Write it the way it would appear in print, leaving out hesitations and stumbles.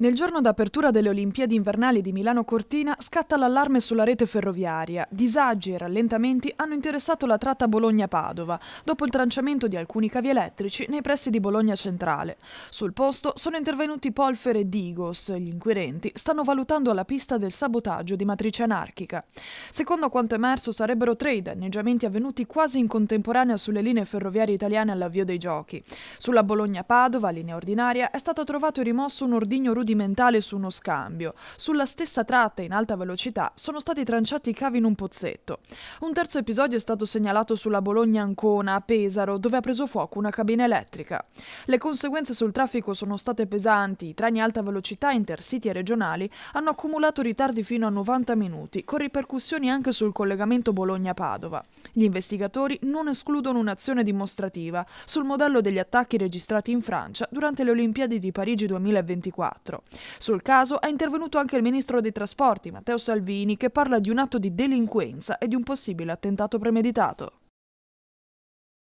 Nel giorno d'apertura delle Olimpiadi invernali di Milano Cortina scatta l'allarme sulla rete ferroviaria. Disagi e rallentamenti hanno interessato la tratta Bologna-Padova, dopo il tranciamento di alcuni cavi elettrici nei pressi di Bologna Centrale. Sul posto sono intervenuti Polfer e Digos. Gli inquirenti stanno valutando alla pista del sabotaggio di matrice anarchica. Secondo quanto emerso, sarebbero 3 i danneggiamenti avvenuti quasi in contemporanea sulle linee ferroviarie italiane all'avvio dei giochi. Sulla Bologna-Padova, linea ordinaria, è stato trovato e rimosso un ordigno rudimentale su uno scambio. Sulla stessa tratta in alta velocità sono stati tranciati i cavi in un pozzetto. Un terzo episodio è stato segnalato sulla Bologna-Ancona a Pesaro, dove ha preso fuoco una cabina elettrica. Le conseguenze sul traffico sono state pesanti. I treni alta velocità, intercity e regionali hanno accumulato ritardi fino a 90 minuti, con ripercussioni anche sul collegamento Bologna-Padova. Gli investigatori non escludono un'azione dimostrativa sul modello degli attacchi registrati in Francia durante le Olimpiadi di Parigi 2024. Sul caso è intervenuto anche il ministro dei trasporti, Matteo Salvini, che parla di un atto di delinquenza e di un possibile attentato premeditato.